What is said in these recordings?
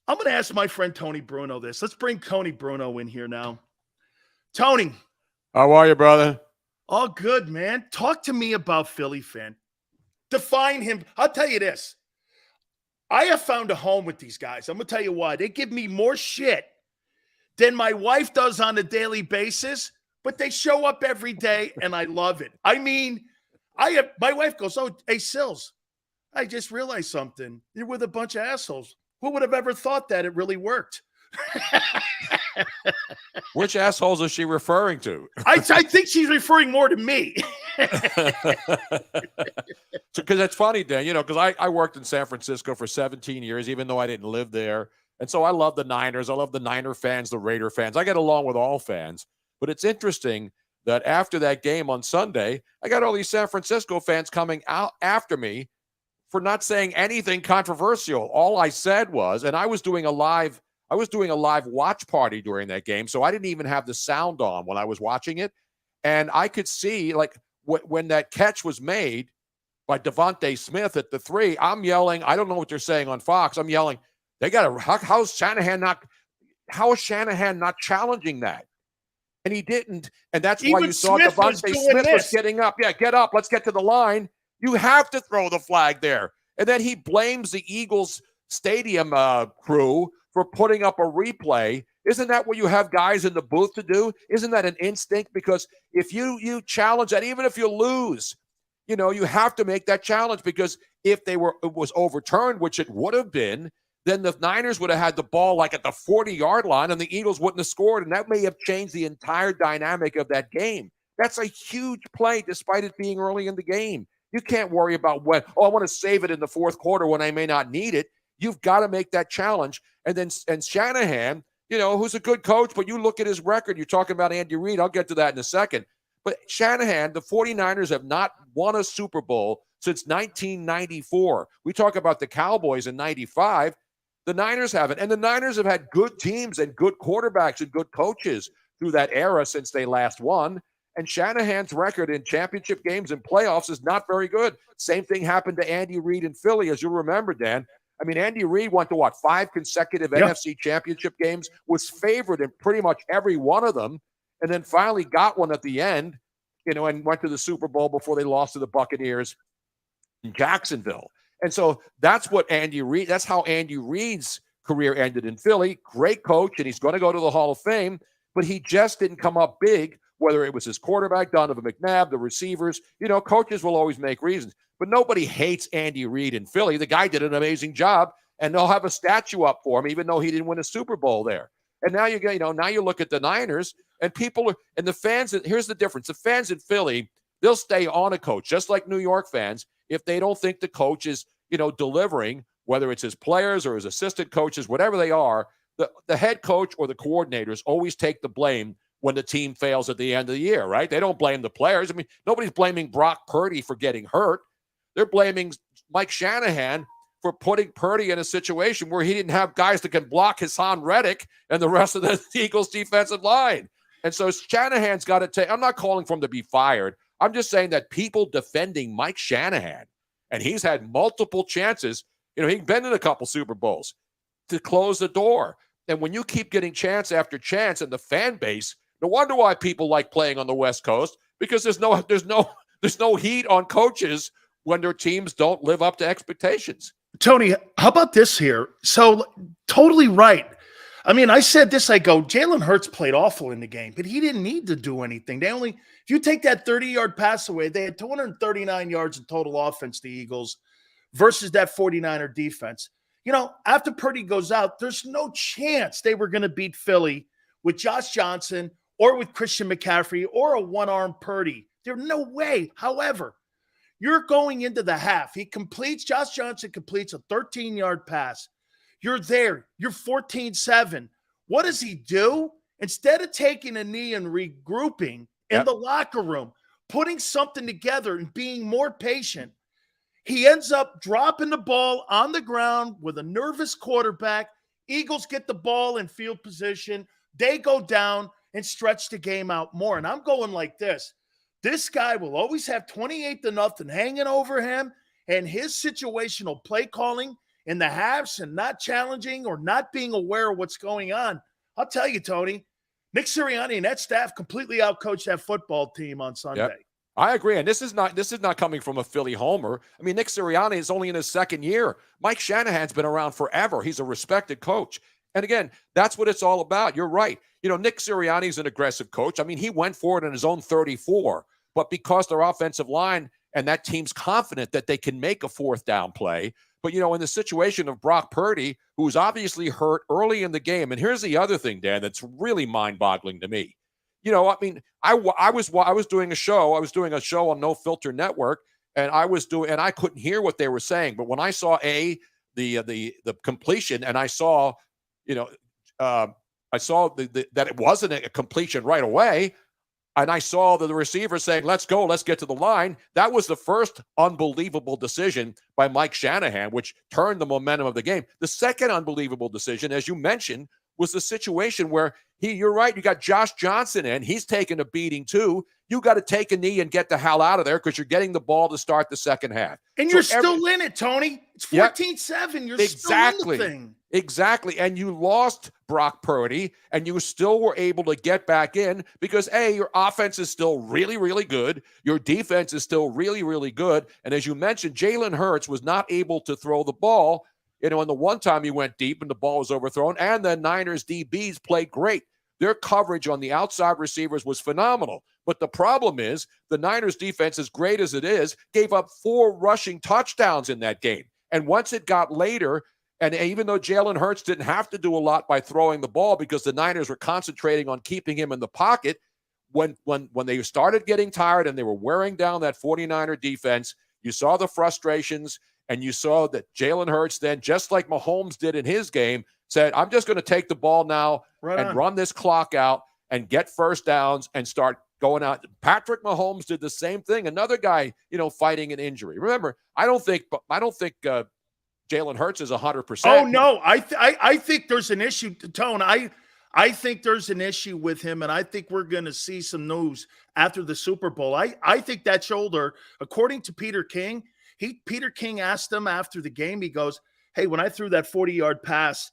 I'm going to ask my friend Tony Bruno this. Let's bring Tony Bruno in here now. Tony. How are you, brother? All good, man. Talk to me about Philly fan. Define him. I'll tell you this. I have found a home with these guys. I'm going to tell you why. They give me more shit than my wife does on a daily basis, but they show up every day, and I love it. I mean, my wife goes, oh, hey, Sills, I just realized something. You're with a bunch of assholes. Who would have ever thought that it really worked? Which assholes is she referring to? I think she's referring more to me. Because it's funny, Dan, because I worked in San Francisco for 17 years, even though I didn't live there. And so I love the Niners. I love the Niner fans, the Raider fans. I get along with all fans. But it's interesting that after that game on Sunday, I got all these San Francisco fans coming out after me for not saying anything controversial. All I said was, and I was doing a live watch party during that game, so I didn't even have the sound on when I was watching it. And I could see, like, when that catch was made by Devonta Smith at the 3, I'm yelling, I don't know what they're saying on Fox. I'm yelling, how is Shanahan not challenging that? And he didn't. And that's why you saw Devonta Smith was getting up. Yeah, get up. Let's get to the line. You have to throw the flag there. And then he blames the Eagles stadium crew for putting up a replay. Isn't that what you have guys in the booth to do? Isn't that an instinct? Because if you challenge that, even if you lose, you have to make that challenge, because if it was overturned, which it would have been, then the Niners would have had the ball like at the 40-yard line and the Eagles wouldn't have scored, and that may have changed the entire dynamic of that game. That's a huge play despite it being early in the game. You can't worry about I want to save it in the fourth quarter when I may not need it. You've got to make that challenge. And Shanahan, who's a good coach, but you look at his record. You're talking about Andy Reid. I'll get to that in a second. But Shanahan, the 49ers have not won a Super Bowl since 1994. We talk about the Cowboys in 95. The Niners haven't. And the Niners have had good teams and good quarterbacks and good coaches through that era since they last won. And Shanahan's record in championship games and playoffs is not very good. Same thing happened to Andy Reid in Philly, as you'll remember, Dan. I mean, Andy Reid went to, 5 consecutive NFC championship games, was favored in pretty much every one of them, and then finally got one at the end, and went to the Super Bowl before they lost to the Buccaneers in Jacksonville. And so that's how Andy Reid's career ended in Philly. Great coach, and he's going to go to the Hall of Fame, but he just didn't come up big, whether it was his quarterback, Donovan McNabb, the receivers. Coaches will always make reasons. But nobody hates Andy Reid in Philly. The guy did an amazing job, and they'll have a statue up for him, even though he didn't win a Super Bowl there. And now now you look at the Niners, and the fans. Here's the difference: the fans in Philly, they'll stay on a coach, just like New York fans, if they don't think the coach is, delivering, whether it's his players or his assistant coaches, whatever they are. The head coach or the coordinators always take the blame when the team fails at the end of the year, right? They don't blame the players. I mean, nobody's blaming Brock Purdy for getting hurt. They're blaming Mike Shanahan for putting Purdy in a situation where he didn't have guys that can block Hassan Reddick and the rest of the Eagles defensive line. And so Shanahan's got to take – I'm not calling for him to be fired. I'm just saying that people defending Mike Shanahan, and he's had multiple chances. He's been in a couple Super Bowls to close the door. And when you keep getting chance after chance, and the fan base, no wonder why people like playing on the West Coast, because there's no heat on coaches when their teams don't live up to expectations. Tony, how about this here? So totally right. I mean, I said this, I go, Jalen Hurts played awful in the game, but he didn't need to do anything. If you take that 30-yard pass away, they had 239 yards in total offense, the Eagles, versus that 49er defense. After Purdy goes out, there's no chance they were going to beat Philly with Josh Johnson or with Christian McCaffrey or a one-arm Purdy. There's no way. However, you're going into the half. Josh Johnson completes a 13-yard pass. You're there. You're 14-7. What does he do? Instead of taking a knee and regrouping in the locker room, putting something together and being more patient, he ends up dropping the ball on the ground with a nervous quarterback. Eagles get the ball in field position. They go down and stretch the game out more. And I'm going like this. This guy will always have 28-0 hanging over him, and his situational play calling in the halves and not challenging or not being aware of what's going on. I'll tell you, Tony, Nick Sirianni and that staff completely outcoached that football team on Sunday. Yep. I agree, and this is not coming from a Philly homer. I mean, Nick Sirianni is only in his second year. Mike Shanahan's been around forever. He's a respected coach. And again, that's what it's all about. You're right. Nick Sirianni's an aggressive coach. I mean, he went for it in his own 34, but because their offensive line and that team's confident that they can make a fourth down play. But, in the situation of Brock Purdy, who's obviously hurt early in the game, and here's the other thing, Dan, that's really mind-boggling to me. I was doing a show. I was doing a show on No Filter Network, and I couldn't hear what they were saying. But when I saw the completion, and I saw, that it wasn't a completion right away, and I saw the receiver saying, "Let's go, let's get to the line." That was the first unbelievable decision by Mike Shanahan, which turned the momentum of the game. The second unbelievable decision, as you mentioned, was the situation where you're right, you got Josh Johnson in. He's taking a beating too. You got to take a knee and get the hell out of there because you're getting the ball to start the second half. And you're still in it, Tony. It's 14-7. You're still in the thing. Exactly. And you lost Brock Purdy, and you still were able to get back in because, A, your offense is still really, really good. Your defense is still really, really good. And as you mentioned, Jalen Hurts was not able to throw the ball. And the one time he went deep and the ball was overthrown, and the Niners DBs played great. Their coverage on the outside receivers was phenomenal. But the problem is the Niners defense, as great as it is, gave up 4 rushing touchdowns in that game. And once it got later, and even though Jalen Hurts didn't have to do a lot by throwing the ball because the Niners were concentrating on keeping him in the pocket, when they started getting tired and they were wearing down that 49er defense, you saw the frustrations. And you saw that Jalen Hurts then, just like Mahomes did in his game, said, I'm just going to take the ball now run this clock out and get first downs and start going out. Patrick Mahomes did the same thing. Another guy, fighting an injury. Remember, I don't think Jalen Hurts is 100%. Oh, no. I think there's an issue, Tone. I think there's an issue with him, and I think we're going to see some news after the Super Bowl. I think that shoulder, according to Peter King, Peter King asked him after the game, he goes, hey, when I threw that 40-yard pass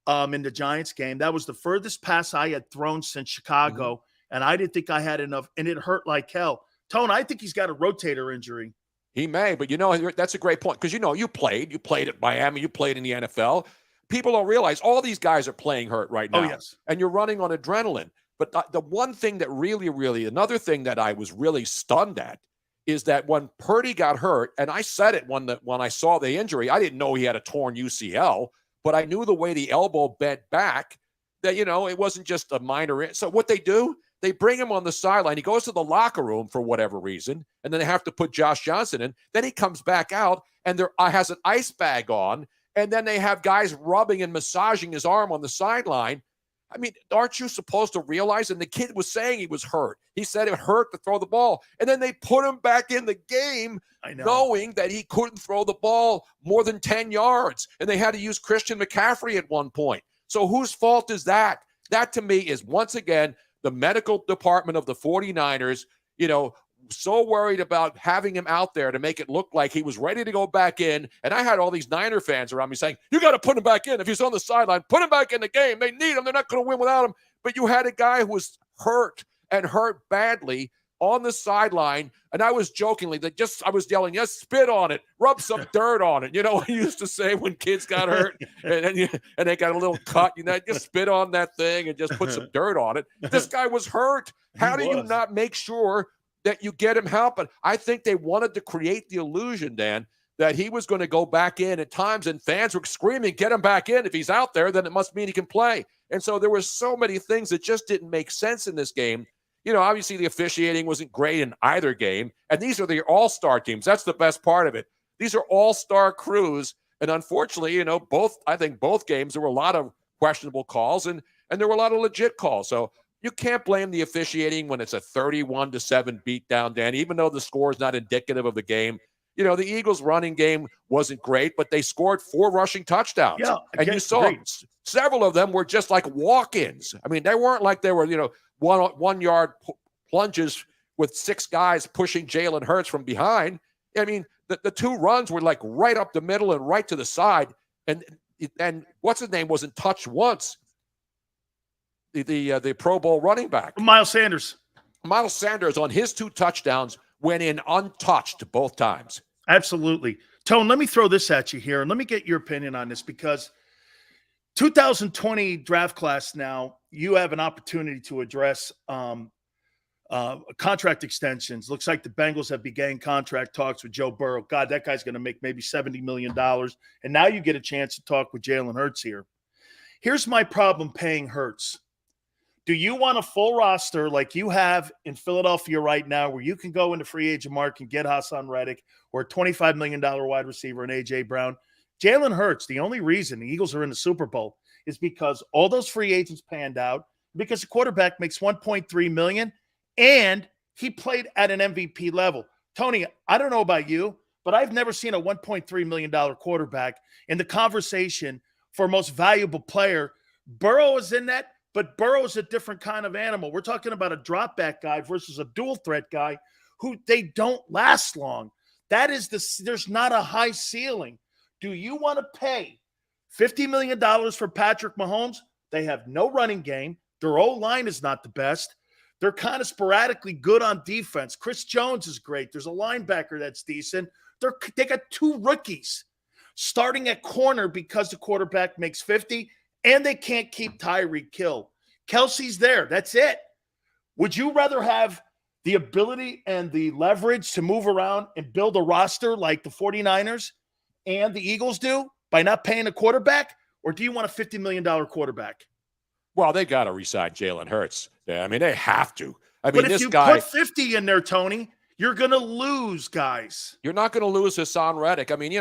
in the Giants game, that was the furthest pass I had thrown since Chicago, and I didn't think I had enough, and it hurt like hell. Tone, I think he's got a rotator injury. He may, but that's a great point because you played at Miami, you played in the NFL. People don't realize all these guys are playing hurt right now. Oh, yes. And you're running on adrenaline. But the one thing that another thing that I was really stunned at is that when Purdy got hurt, and I said it when I saw the injury, I didn't know he had a torn UCL, but I knew the way the elbow bent back that, it wasn't just a minor. So what they do, they bring him on the sideline. He goes to the locker room for whatever reason, and then they have to put Josh Johnson in. Then he comes back out, and there has an ice bag on, and then they have guys rubbing and massaging his arm on the sideline. I mean, aren't you supposed to realize? And the kid was saying he was hurt. He said it hurt to throw the ball. And then they put him back in the game knowing that he couldn't throw the ball more than 10 yards. And they had to use Christian McCaffrey at one point. So whose fault is that? That to me is, once again, the medical department of the 49ers, so worried about having him out there to make it look like he was ready to go back in. And I had all these Niner fans around me saying, you got to put him back in. If he's on the sideline, put him back in the game. They need him. They're not going to win without him. But you had a guy who was hurt and hurt badly on the sideline. And I was jokingly I was yelling, just spit on it, rub some dirt on it. What I used to say when kids got hurt and they got a little cut, just spit on that thing and just put some dirt on it. This guy was hurt. How do you not make sure that you get him help? But I think they wanted to create the illusion, Dan, that he was going to go back in at times, and fans were screaming, get him back in. If he's out there, then it must mean he can play. And so there were so many things that just didn't make sense in this game. Obviously the officiating wasn't great in either game, and these are the all-star teams. That's the best part of it. These are all-star crews, and unfortunately, I think both games, there were a lot of questionable calls, and there were a lot of legit calls. So you can't blame the officiating when it's a 31-7 beatdown, Dan, even though the score is not indicative of the game. The Eagles' running game wasn't great, but they scored 4 rushing touchdowns. Yeah, and you saw several of them were just like walk-ins. I mean, they weren't like they were, 1-yard plunges with 6 guys pushing Jalen Hurts from behind. I mean, the 2 runs were like right up the middle and right to the side. And what's his name wasn't touched once. The Pro Bowl running back. Miles Sanders. Miles Sanders on his 2 touchdowns went in untouched both times. Absolutely. Tone, let me throw this at you here, and let me get your opinion on this, because 2020 draft class now, you have an opportunity to address contract extensions. Looks like the Bengals have begun contract talks with Joe Burrow. God, that guy's going to make maybe $70 million. And now you get a chance to talk with Jalen Hurts here. Here's my problem paying Hertz. Do you want a full roster like you have in Philadelphia right now, where you can go into free agent market and get Hassan Reddick or a $25 million wide receiver and A.J. Brown? Jalen Hurts, the only reason the Eagles are in the Super Bowl is because all those free agents panned out, because the quarterback makes $1.3 million, and he played at an MVP level. Tony, I don't know about you, but I've never seen a $1.3 million quarterback in the conversation for most valuable player. Burrow is in that, but Burrow is a different kind of animal. We're talking about a drop back guy versus a dual threat guy who they don't last long. There's not a high ceiling. Do you want to pay $50 million for Patrick Mahomes? They have no running game. Their O-line is not the best. They're kind of sporadically good on defense. Chris Jones is great. There's a linebacker that's decent. They got 2 rookies starting at corner because the quarterback makes 50, and they can't keep Tyreek Hill. Kelsey's there. That's it. Would you rather have the ability and the leverage to move around and build a roster like the 49ers and the Eagles do by not paying a quarterback? Or do you want a $50 million quarterback? Well, they got to re-sign Jalen Hurts. Yeah, I mean, they have to. But if you put 50 in there, Tony, you're going to lose guys. You're not going to lose Hassan Reddick. I mean,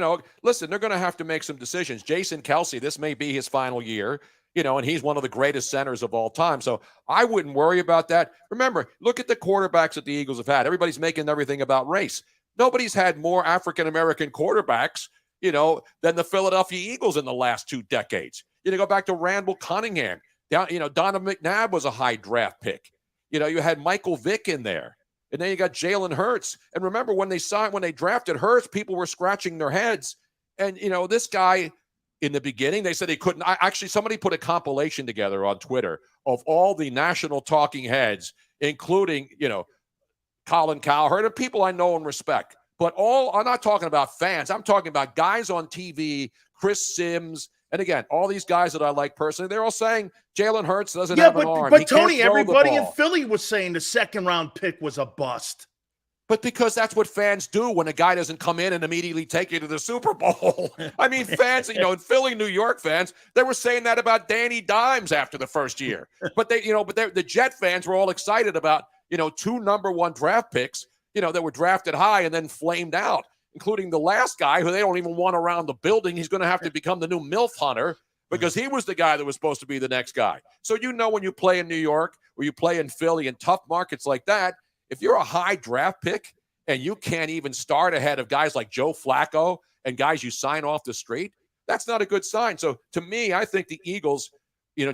listen, they're going to have to make some decisions. Jason Kelsey, this may be his final year, and he's one of the greatest centers of all time. So I wouldn't worry about that. Remember, look at the quarterbacks that the Eagles have had. Everybody's making everything about race. Nobody's had more African-American quarterbacks, than the Philadelphia Eagles in the last 2 decades. Go back to Randall Cunningham. Donovan McNabb was a high draft pick. You had Michael Vick in there. And then you got Jalen Hurts. And remember, when they drafted Hurts, people were scratching their heads. And, this guy, in the beginning, they said he couldn't. Actually, somebody put a compilation together on Twitter of all the national talking heads, including, Colin Cowherd and people I know and respect. But I'm not talking about fans. I'm talking about guys on TV, Chris Sims. And again, all these guys that I like personally, they're all saying Jalen Hurts doesn't have an arm. But Tony, everybody in Philly was saying the second-round pick was a bust. But because that's what fans do when a guy doesn't come in and immediately take you to the Super Bowl. I mean, fans, in Philly, New York fans, they were saying that about Danny Dimes after the first year. But the Jet fans were all excited about, 2 number 1 draft picks, that were drafted high and then flamed out, including the last guy who they don't even want around the building. He's going to have to become the new MILF hunter because he was the guy that was supposed to be the next guy. So, when you play in New York or you play in Philly in tough markets like that, if you're a high draft pick and you can't even start ahead of guys like Joe Flacco and guys you sign off the street, that's not a good sign. So to me, I think the Eagles,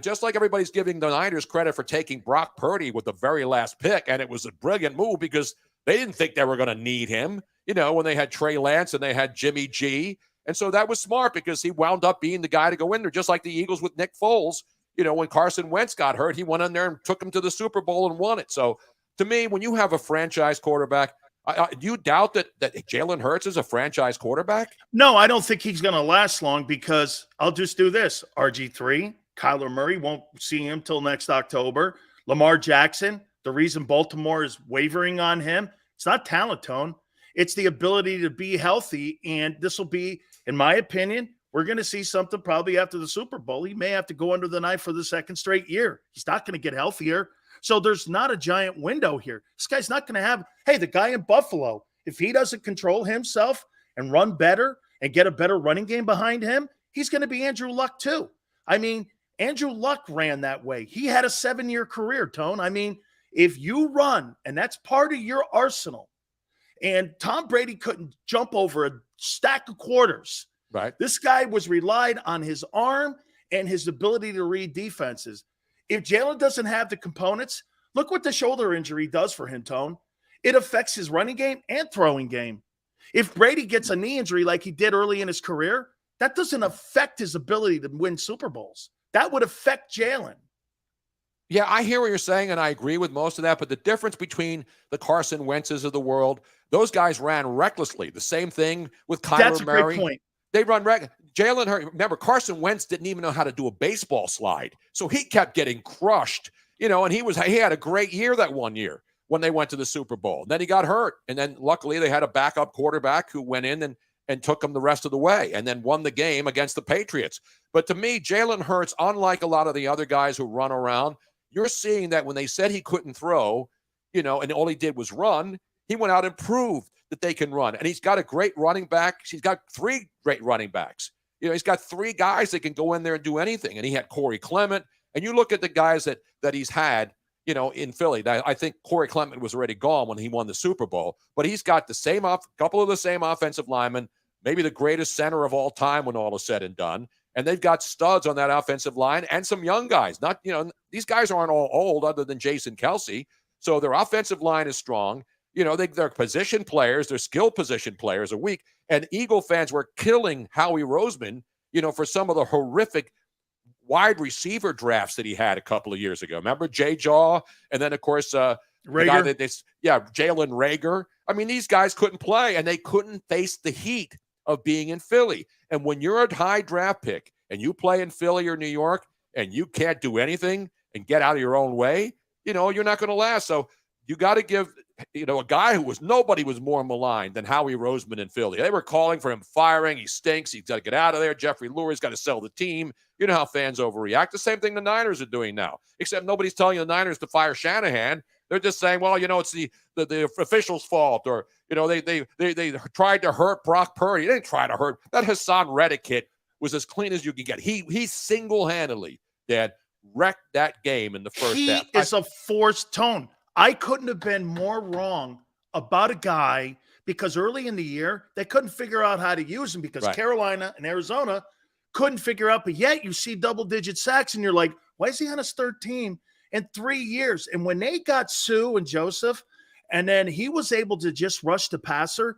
just like everybody's giving the Niners credit for taking Brock Purdy with the very last pick, and it was a brilliant move because they didn't think they were going to need him, when they had Trey Lance and they had Jimmy G. And so that was smart because he wound up being the guy to go in there, just like the Eagles with Nick Foles. When Carson Wentz got hurt, he went in there and took him to the Super Bowl and won it. So to me, when you have a franchise quarterback, do you doubt that Jalen Hurts is a franchise quarterback? No, I don't think he's going to last long because I'll just do this. RG3, Kyler Murray, won't see him till next October. Lamar Jackson, the reason Baltimore is wavering on him, it's not talent, Tone. It's the ability to be healthy. And this will be, in my opinion, we're going to see something probably after the Super Bowl. He may have to go under the knife for the 2nd straight year. He's not going to get healthier. So there's not a giant window here. This guy's not going to have, the guy in Buffalo, if he doesn't control himself and run better and get a better running game behind him, he's going to be Andrew Luck too. I mean, Andrew Luck ran that way. He had a 7-year career, Tone. I mean, if you run, and that's part of your arsenal, and Tom Brady couldn't jump over a stack of quarters. Right. This guy was relied on his arm and his ability to read defenses. If Jalen doesn't have the components, look what the shoulder injury does for him, Tone. It affects his running game and throwing game. If Brady gets a knee injury like he did early in his career, that doesn't affect his ability to win Super Bowls. That would affect Jalen. Yeah, I hear what you're saying, and I agree with most of that. But the difference between the Carson Wentzes of the world, those guys ran recklessly. The same thing with Kyler Murray. That's a great point. They run Jalen Hurts. Remember, Carson Wentz didn't even know how to do a baseball slide, so he kept getting crushed. And he had a great year that one year when they went to the Super Bowl. And then he got hurt, and then luckily they had a backup quarterback who went in and took him the rest of the way, and then won the game against the Patriots. But to me, Jalen Hurts, unlike a lot of the other guys who run around, you're seeing that when they said he couldn't throw, and all he did was run, he went out and proved that they can run. And he's got a great running back. He's got 3 great running backs. He's got 3 guys that can go in there and do anything. And he had Corey Clement. And you look at the guys that he's had, in Philly. I think Corey Clement was already gone when he won the Super Bowl. But he's got couple of the same offensive linemen, maybe the greatest center of all time when all is said and done. And they've got studs on that offensive line and some young guys. Not, these guys aren't all old other than Jason Kelsey. So their offensive line is strong. They're position players. They're skilled position players are weak. And Eagle fans were killing Howie Roseman, for some of the horrific wide receiver drafts that he had a couple of years ago. Remember Jay Jaw? And then, of course, Jalen Reagor. I mean, these guys couldn't play, and they couldn't face the heat of being in Philly. And when you're a high draft pick and you play in Philly or New York and you can't do anything and get out of your own way, you're not going to last. So you got to give a guy nobody was more maligned than Howie Roseman in Philly. They were calling for him firing. He stinks. He's got to get out of there. Jeffrey Lurie's got to sell the team. You know how fans overreact. The same thing the Niners are doing now, except nobody's telling the Niners to fire Shanahan. They're just saying, well, it's the officials' fault, or they tried to hurt Brock Purdy. They didn't try to hurt. That Hassan Reddick hit was as clean as you can get. He single-handedly, Dad, wrecked that game in the first half. He is a forced tone. I couldn't have been more wrong about a guy, because early in the year, they couldn't figure out how to use him because Carolina and Arizona couldn't figure out. But yet you see double-digit sacks, and you're like, why is he on his 3rd team in 3 years? And when they got Sue and Joseph, and then he was able to just rush the passer,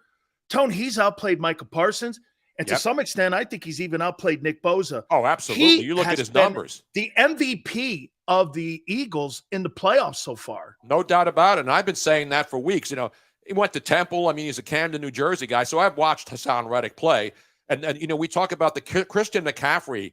Tone, he's outplayed Micah Parsons. And to some extent, I think he's even outplayed Nick Bosa. Oh, absolutely. You look at his numbers. The MVP of the Eagles in the playoffs so far. No doubt about it. And I've been saying that for weeks. He went to Temple. I mean, he's a Camden, New Jersey guy. So I've watched Hassan Reddick play. And we talk about the Christian McCaffrey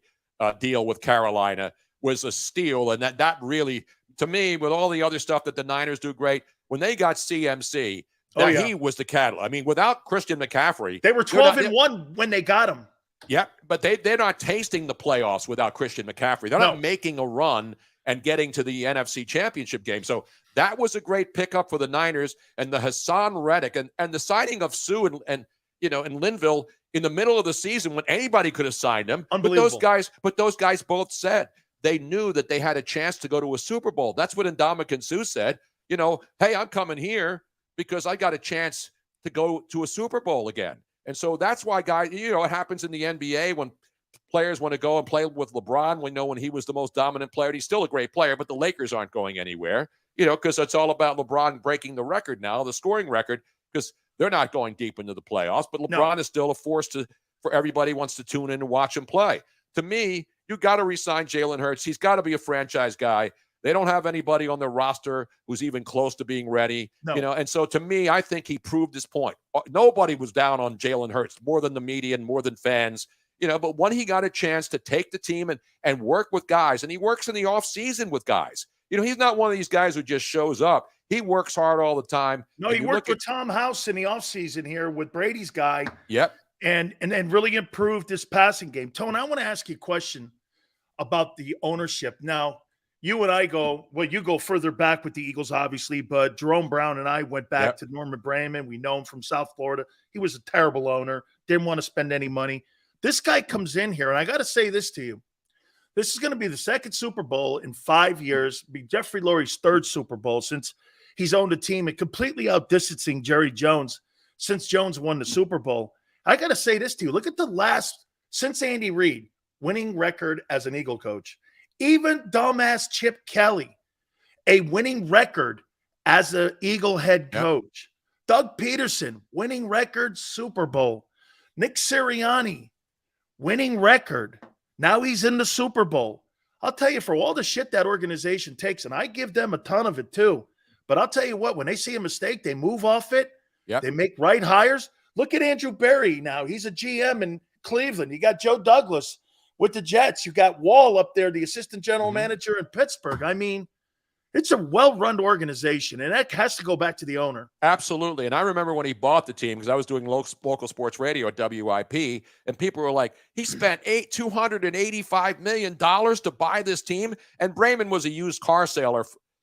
deal with Carolina was a steal. And that really, to me, with all the other stuff that the Niners do great, when they got CMC, he was the catalyst. I mean, without Christian McCaffrey, they were 12-1 when they got him. Yeah, but they're not tasting the playoffs without Christian McCaffrey. They're not making a run and getting to the NFC Championship game. So that was a great pickup for the Niners, and the Hassan Reddick and the signing of Sue and Linville in the middle of the season when anybody could have signed him. Unbelievable. But those guys both said they knew that they had a chance to go to a Super Bowl. That's what Ndamukong Suh said. Hey, I'm coming here because I got a chance to go to a Super Bowl again. And so that's why guys, it happens in the NBA when players want to go and play with LeBron. We know when he was the most dominant player, he's still a great player, but the Lakers aren't going anywhere, because it's all about LeBron breaking the record now, the scoring record, because they're not going deep into the playoffs. But LeBron is still a force for everybody wants to tune in and watch him play. To me, you got to re-sign Jalen Hurts. He's got to be a franchise guy. They don't have anybody on their roster who's even close to being ready, And so to me, I think he proved his point. Nobody was down on Jalen Hurts more than the media and more than fans, But when he got a chance to take the team and work with guys, and he works in the offseason with guys, he's not one of these guys who just shows up. He works hard all the time. No, he worked with Tom House in the offseason here with Brady's guy. Yep. And then really improved this passing game. Tone, I want to ask you a question about the ownership. Now, you and I you go further back with the Eagles, obviously, but Jerome Brown and I went back to Norman Brayman. We know him from South Florida. He was a terrible owner, didn't want to spend any money. This guy comes in here, and I got to say this to you. This is going to be the 2nd Super Bowl in 5 years, be Jeffrey Lurie's 3rd Super Bowl since he's owned a team and completely outdistancing Jerry Jones since Jones won the Super Bowl. I got to say this to you. Look at the last, since Andy Reid, winning record as an Eagle coach. Even dumbass Chip Kelly, a winning record as an Eagle head coach. Doug Peterson, winning record, Super Bowl. Nick Sirianni, winning record. Now he's in the Super Bowl. I'll tell you, for all the shit that organization takes, and I give them a ton of it too, but I'll tell you what, when they see a mistake, they move off it. Yep. They make right hires. Look at Andrew Berry now. He's a GM in Cleveland. You got Joe Douglas with the Jets. You got Wall up there, the assistant general manager in Pittsburgh. I mean, it's a well-run organization, and that has to go back to the owner. Absolutely. And I remember when he bought the team, because I was doing local sports radio at WIP, and people were like, he spent $285 million to buy this team. And Brayman was a used car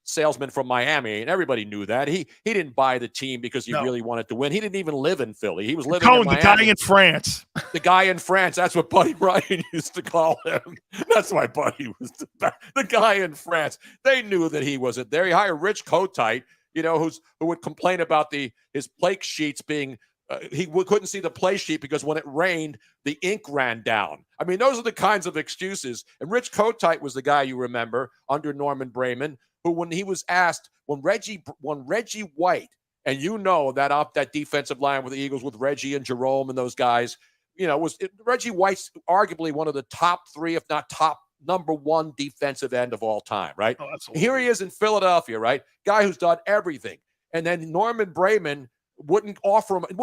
salesman from Miami, and everybody knew that. He didn't buy the team because he really wanted to win. He didn't even live in Philly. He was living in Miami. The guy in France. The guy in France. That's what Buddy Ryan used to call him. That's why Buddy was the guy in France. They knew that he wasn't there. He hired Rich Kotite, who would complain about his play sheets being he couldn't see the play sheet because when it rained, the ink ran down. I mean, those are the kinds of excuses. And Rich Kotite was the guy you remember under Norman Brayman, who, when he was asked, when Reggie White, and that defensive line with the Eagles with Reggie and Jerome and those guys, Reggie White's arguably one of the top 3, if not top number 1 defensive end of all time, right? Oh, absolutely. Here he is in Philadelphia, right? Guy who's done everything. And then Norman Brayman wouldn't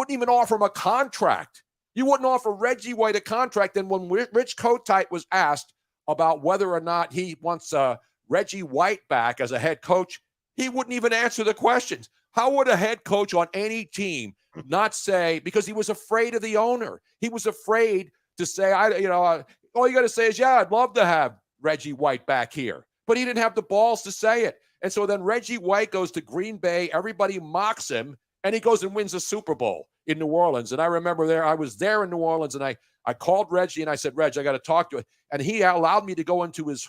even offer him a contract. You wouldn't offer Reggie White a contract. And when Rich Kotite was asked about whether or not he wants Reggie White back as a head coach, he wouldn't even answer the questions. How would a head coach on any team not say, because he was afraid of the owner? He was afraid to say, all you got to say is, yeah, I'd love to have Reggie White back here. But he didn't have the balls to say it. And so then Reggie White goes to Green Bay. Everybody mocks him, and he goes and wins a Super Bowl in New Orleans. And I remember I was there in New Orleans, and I called Reggie, and I said, Reg, I got to talk to him. And he allowed me to go into his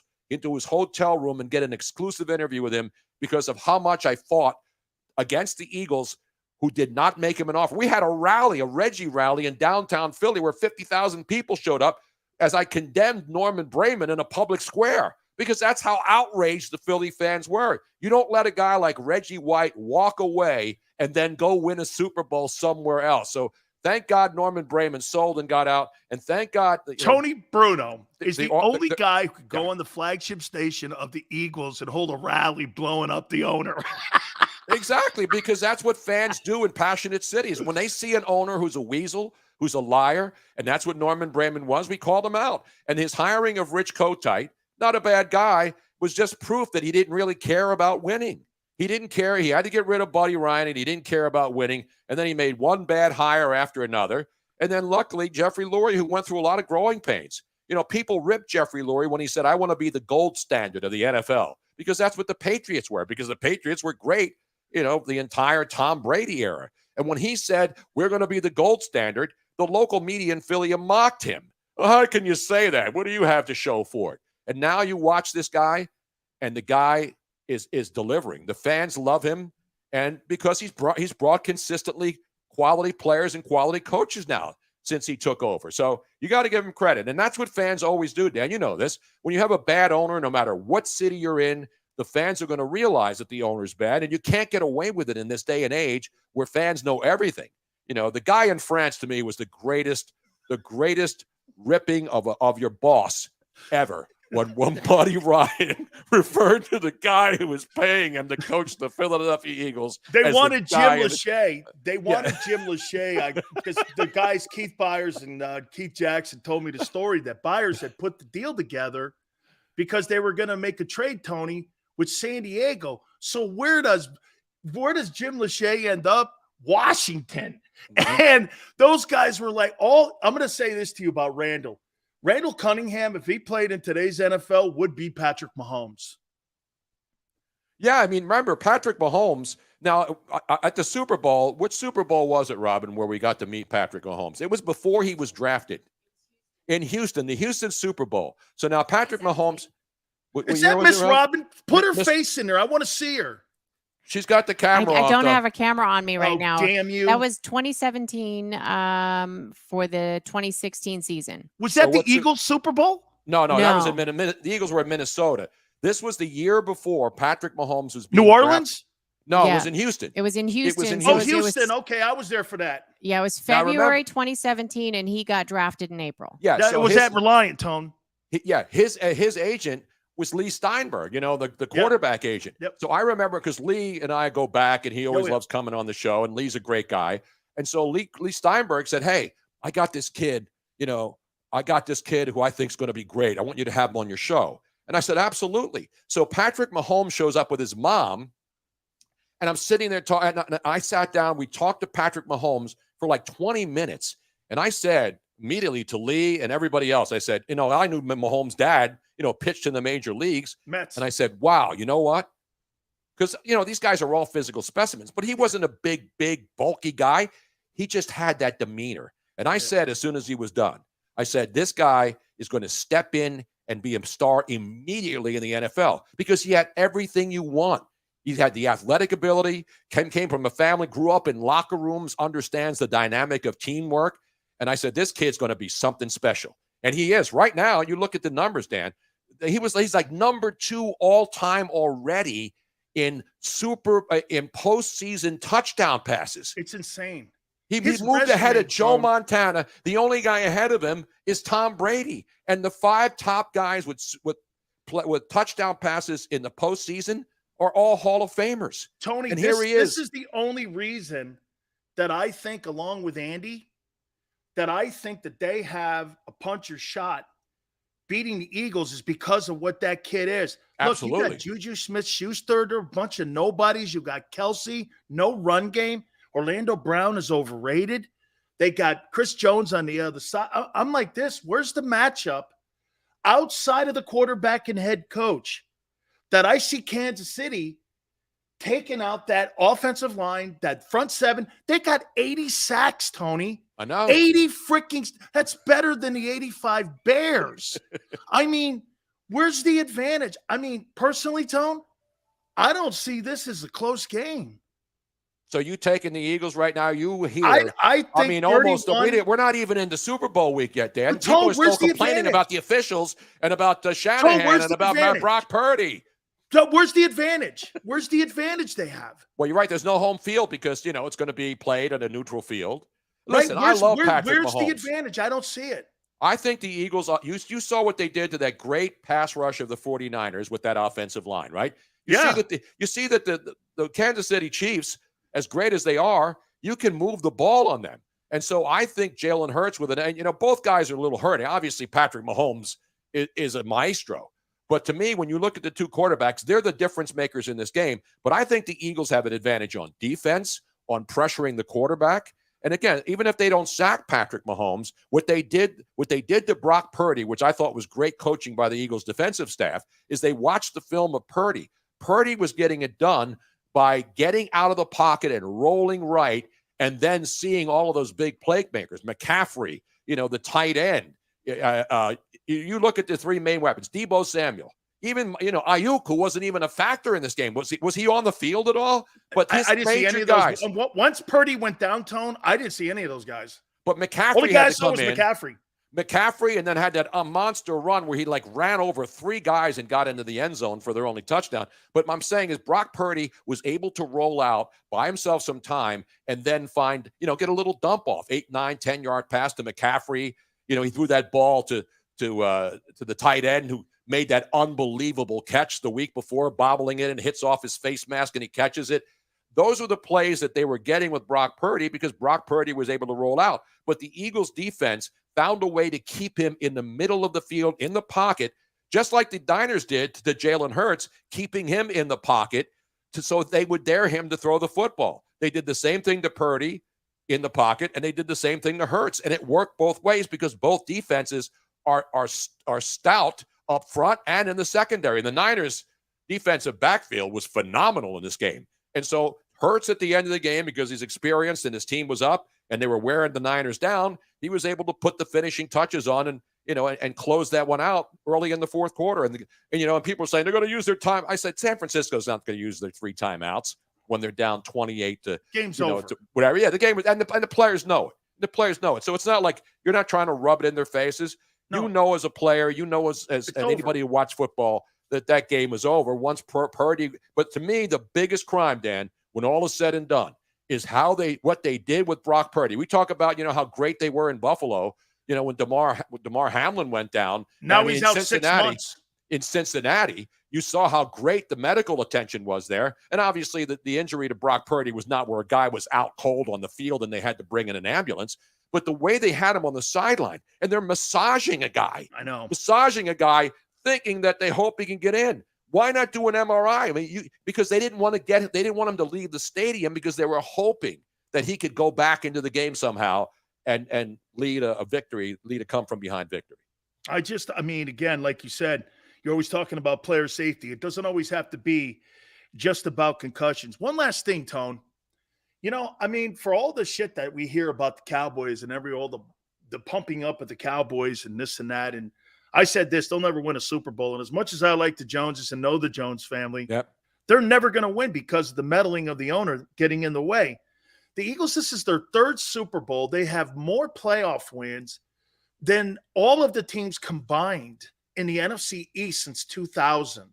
hotel room and get an exclusive interview with him because of how much I fought against the Eagles, who did not make him an offer. We had a Reggie rally in downtown Philly where 50,000 people showed up as I condemned Norman Brayman in a public square, because that's how outraged the Philly fans were. You don't let a guy like Reggie White walk away and then go win a Super Bowl somewhere else. So thank God Norman Brayman sold and got out. And thank God Tony Bruno is the only guy who could go on the flagship station of the Eagles and hold a rally blowing up the owner. Exactly, because that's what fans do in passionate cities. When they see an owner who's a weasel, who's a liar, and that's what Norman Brayman was, we called him out. And his hiring of Rich Kotite, not a bad guy, was just proof that he didn't really care about winning. He didn't care. He had to get rid of Buddy Ryan, and he didn't care about winning. And then he made one bad hire after another. And then luckily, Jeffrey Lurie, who went through a lot of growing pains. People ripped Jeffrey Lurie when he said, I want to be the gold standard of the NFL, because that's what the Patriots were, because the Patriots were great, the entire Tom Brady era. And when he said, we're going to be the gold standard, the local media in Philly mocked him. Well, how can you say that? What do you have to show for it? And now you watch this guy, and the guy is delivering. The fans love him, and because he's brought consistently quality players and quality coaches now since he took over. So you got to give him credit. And that's what fans always do, Dan. You know this. When you have a bad owner, no matter what city you're in, the fans are going to realize that the owner's bad, and you can't get away with it in this day and age where fans know everything. The guy in France, to me, was the greatest ripping of your boss ever. When Buddy Ryan referred to the guy who was paying him to coach the Philadelphia Eagles. They wanted Jim Lachey. They wanted Jim Lachey because the guys, Keith Byers and Keith Jackson, told me the story that Byers had put the deal together because they were going to make a trade, Tony, with San Diego. So where does Jim Lachey end up? Washington. Mm-hmm. And those guys were like, I'm going to say this to you about Randall. Randall Cunningham, if he played in today's NFL, would be Patrick Mahomes. Yeah, I mean, remember, Patrick Mahomes, now at the Super Bowl, which Super Bowl was it, Robin, where we got to meet Patrick Mahomes? It was before he was drafted in Houston, the Houston Super Bowl. So now Patrick Mahomes. Is that Miss Robin? Put her face in there. I want to see her. She's got the camera on. I don't have a camera on me right now. Damn you. That was 2017 for the 2016 season. Was that the Eagles Super Bowl? No, that was the Eagles were in Minnesota. This was the year before Patrick Mahomes was being New Orleans? No, Yeah. it was in Houston. It was in Houston. in Oh, Houston. Houston. Okay, I was there for that. Yeah, it was Now, remember- February 2017, and he got drafted in April. Yeah, That, so was his, that Reliant, Tone? his agent was Lee Steinberg, the quarterback agent. Yep. So I remember because Lee and I go back, and he always yeah. loves coming on the show, and Lee's a great guy. And so Lee Steinberg said, "Hey, I got this kid, who I think is going to be great. I want you to have him on your show." And I said, "Absolutely." So Patrick Mahomes shows up with his mom, and I'm sitting there talking. I sat down. We talked to Patrick Mahomes for like 20 minutes. And I said immediately to Lee and everybody else, I said, I knew Mahomes' dad, pitched in the major leagues. Mets. And I said, wow, you know what? Because, these guys are all physical specimens, but he wasn't a big, bulky guy. He just had that demeanor. And I said, as soon as he was done, I said, this guy is going to step in and be a star immediately in the NFL because he had everything you want. He had the athletic ability, came from a family, grew up in locker rooms, understands the dynamic of teamwork. And I said, this kid's going to be something special. And he is. Right now, you look at the numbers, Dan. He's like number 2 all-time already in postseason touchdown passes. It's insane. He moved ahead of Joe Montana. The only guy ahead of him is Tom Brady. And the 5 top guys with touchdown passes in the postseason are all Hall of Famers. Tony, and here he is. This is the only reason that I think, along with Andy, that I think that they have a puncher's shot beating the Eagles is because of what that kid is. Absolutely. Look, you got Juju Smith-Schuster, a bunch of nobodies. You got Kelsey, no run game. Orlando Brown is overrated. They got Chris Jones on the other side. I'm like this. Where's the matchup outside of the quarterback and head coach that I see Kansas City taking out that offensive line, that front 7? They got 80 sacks, Tony. I know. 80 freaking – that's better than the 85 Bears. I mean, where's the advantage? I mean, personally, Tone, I don't see this as a close game. So you taking the Eagles right now? You here? I think almost. 31, We're not even into Super Bowl week yet, Dan. But People Tone, are still where's the complaining advantage? about the officials and about Shanahan where's and the about advantage? Brock Purdy. So where's the advantage? Where's the advantage they have? Well, you're right. There's no home field because, it's going to be played at a neutral field. Right? Listen, I love Patrick Mahomes. Where's the advantage? I don't see it. I think the Eagles, you saw what they did to that great pass rush of the 49ers with that offensive line, right? You see that the Kansas City Chiefs, as great as they are, you can move the ball on them. And so I think Jalen Hurts both guys are a little hurting. Obviously, Patrick Mahomes is a maestro. But to me, when you look at the 2 quarterbacks, they're the difference makers in this game. But I think the Eagles have an advantage on defense, on pressuring the quarterback. And again, even if they don't sack Patrick Mahomes, what they did to Brock Purdy, which I thought was great coaching by the Eagles defensive staff, is they watched the film of Purdy. Purdy was getting it done by getting out of the pocket and rolling right, and then seeing all of those big playmakers, McCaffrey, the tight end. You look at the 3 main weapons, Deebo Samuel, even, Ayuk, who wasn't even a factor in this game. Was he on the field at all? But I didn't see any of those. Once Purdy went down, Tone, I didn't see any of those guys. But McCaffrey only guy I had to saw come was in. McCaffrey, and then had that monster run where he ran over 3 guys and got into the end zone for their only touchdown. But what I'm saying is Brock Purdy was able to roll out, buy himself some time, and then find, get a little dump off, 8, 9, 10-yard pass to McCaffrey. He threw that ball to the tight end who made that unbelievable catch the week before, bobbling it and hits off his face mask and he catches it. Those were the plays that they were getting with Brock Purdy because Brock Purdy was able to roll out. But the Eagles defense found a way to keep him in the middle of the field, in the pocket, just like the Niners did to Jalen Hurts, keeping him in the pocket so they would dare him to throw the football. They did the same thing to Purdy in the pocket, and they did the same thing to Hertz. And it worked both ways because both defenses are stout up front and in the secondary. The Niners' defensive backfield was phenomenal in this game. And so Hertz at the end of the game, because he's experienced and his team was up and they were wearing the Niners down, he was able to put the finishing touches on and close that one out early in the fourth quarter. And people are saying they're going to use their time. I said, San Francisco's not going to use their 3 timeouts when they're down 28 to game's over. To whatever. Yeah, the game and the players know it. The players know it. So it's not like you're not trying to rub it in their faces. No. As a player, as anybody who watched football, that game was over once Purdy. But to me, the biggest crime, Dan, when all is said and done, is what they did with Brock Purdy. We talk about, how great they were in Buffalo, when DeMar Hamlin went down. Now he's out 6 months. In Cincinnati, you saw how great the medical attention was there. And obviously the injury to Brock Purdy was not where a guy was out cold on the field and they had to bring in an ambulance. But the way they had him on the sideline, and they're massaging a guy. I know. Massaging a guy thinking that they hope he can get in. Why not do an MRI? I mean, because they didn't want him to leave the stadium because they were hoping that he could go back into the game somehow and lead a victory, lead a come from behind victory. Again, like you said, you're always talking about player safety. It doesn't always have to be just about concussions. One last thing, Tone. For all the shit that we hear about the Cowboys and all the pumping up of the Cowboys and this and that, and I said this, they'll never win a Super Bowl. And as much as I like the Joneses and know the Jones family, they're never going to win because of the meddling of the owner getting in the way. The Eagles, this is their 3rd Super Bowl. They have more playoff wins than all of the teams combined in the NFC East since 2000.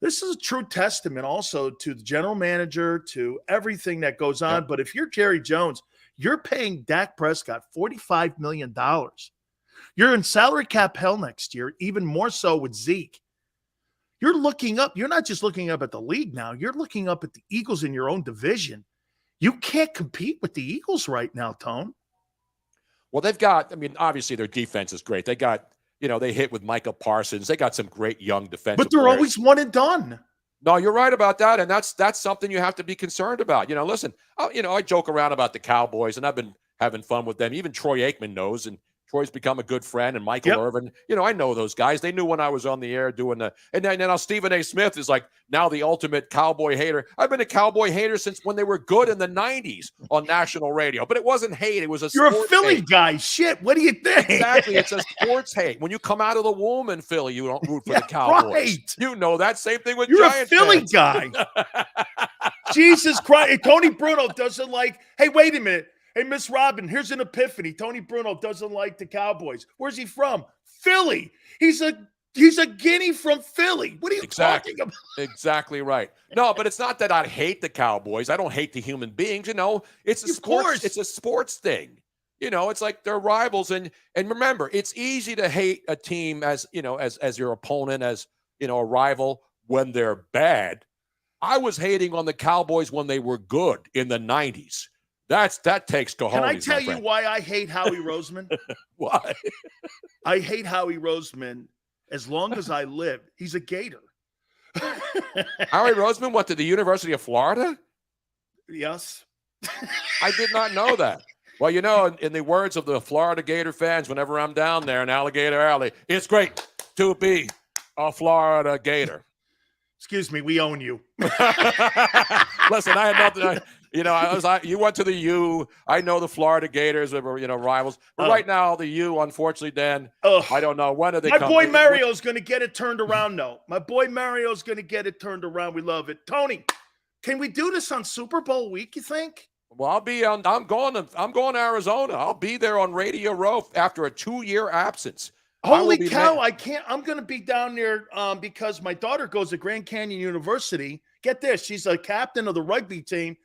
This is a true testament also to the general manager, to everything that goes on. But if you're Jerry Jones, you're paying Dak Prescott $45 million. You're in salary cap hell next year, even more so with Zeke. You're looking up. You're not just looking up at the league now. You're looking up at the Eagles in your own division. You can't compete with the Eagles right now, Tone. Well, they've got, obviously their defense is great. They got, they hit with Micah Parsons. They got some great young defensive But they're players. always one and done. No, you're right about that. And that's something you have to be concerned about. Listen, I joke around about the Cowboys, and I've been having fun with them. Even Troy Aikman knows, and Troy's become a good friend, and Michael Irvin. I know those guys. They knew when I was on the air doing and then now Stephen A. Smith is like now the ultimate Cowboy hater. I've been a Cowboy hater since when they were good in the 90s on national radio. But it wasn't hate. It was You're sports a Philly hate. guy. Shit. What do you think? Exactly. It's a sports hate. When you come out of the womb in Philly, you don't root for the Cowboys. Right. You know that. Same thing with You're Giant a Philly fans. guy. Jesus Christ. Tony Bruno doesn't like, hey, wait a minute. Hey, Miss Robin, here's an epiphany. Tony Bruno doesn't like the Cowboys. Where's he from? Philly. He's a guinea from Philly. What are you talking about? Exactly right. No, but it's not that I hate the Cowboys. I don't hate the human beings. It's a sports. It's a sports thing. It's like they're rivals. And remember, it's easy to hate a team as your opponent, as a rival when they're bad. I was hating on the Cowboys when they were good in the 90s. That takes cojones. Can I tell you why I hate Howie Roseman? Why? I hate Howie Roseman as long as I live. He's a Gator. Howie Roseman went to the University of Florida? Yes. I did not know that. Well, in the words of the Florida Gator fans, whenever I'm down there in Alligator Alley, it's great to be a Florida Gator. Excuse me, we own you. Listen, I had nothing. You went to the U. I know the Florida Gators were, rivals. But right now, the U, unfortunately, Dan, I don't know. When are they coming? My boy Mario's going to get it turned around, though. My boy Mario's going to get it turned around. We love it. Tony, can we do this on Super Bowl week, you think? Well, I'm going to Arizona. I'll be there on Radio Row after a 2-year absence. Holy cow, I can't. I'm going to be down there because my daughter goes to Grand Canyon University. Get this. She's a captain of the rugby team.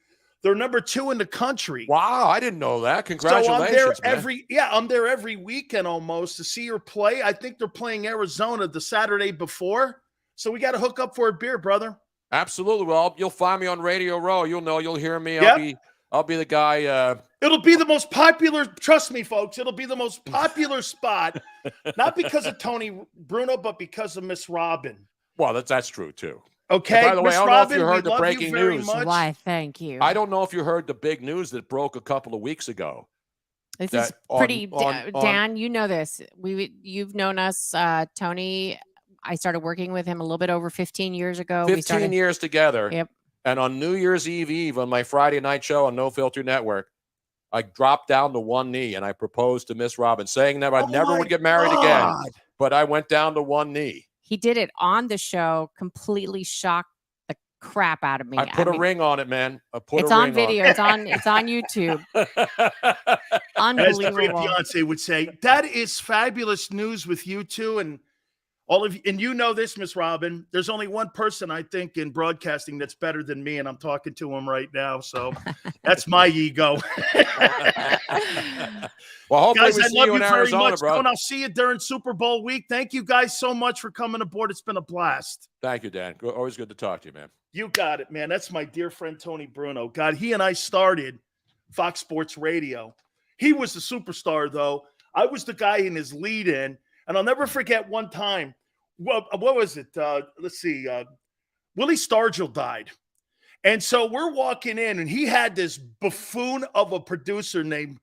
They're number 2 in the country. Wow, I didn't know that. Congratulations, I'm there every weekend almost to see her play. I think they're playing Arizona the Saturday before. So we got to hook up for a beer, brother. Absolutely. Well, you'll find me on Radio Row. You'll hear me. I'll be the guy. It'll be the most popular. Trust me, folks. It'll be the most popular spot, not because of Tony Bruno, but because of Miss Robin. Well, that's true too. Okay. And by the way, I don't know if you heard the breaking news. Why? Thank you. I don't know if you heard the big news that broke a couple of weeks ago. This is pretty. Dan, you know this. You've known us, Tony. I started working with him a little bit over 15 years ago. 15 years together. Yep. And on New Year's Eve on my Friday night show on No Filter Network, I dropped down to one knee and I proposed to Miss Robin, saying that I never would get married again. But I went down to one knee. He did it on the show, completely shocked the crap out of me. I put a ring on it, man. It's on video. It's on YouTube. Unbelievable. As the fiance would say, that is fabulous news with you two. And All of you, and you know this, Miss Robin, there's only one person I think in broadcasting that's better than me, and I'm talking to him right now. So that's my ego. Well, hopefully guys, we I see love you in very Arizona, much, bro. And I'll see you during Super Bowl week. Thank you guys so much for coming aboard. It's been a blast. Thank you, Dan. Always good to talk to you, man. You got it, man. That's my dear friend, Tony Bruno. God, he and I started Fox Sports Radio. He was the superstar, though. I was the guy in his lead-in. And I'll never forget one time, what was it? Let's see. Willie Stargell died. And so we're walking in, and he had this buffoon of a producer named,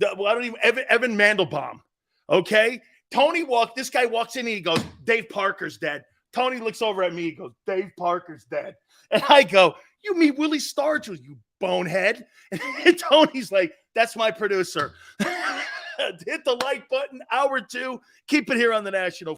Evan Mandelbaum. Okay? This guy walks in, and he goes, Dave Parker's dead. Tony looks over at me, he goes, Dave Parker's dead. And I go, you mean Willie Stargell, you bonehead? And Tony's like, that's my producer. Hit the like button, hour 2. Keep it here on the National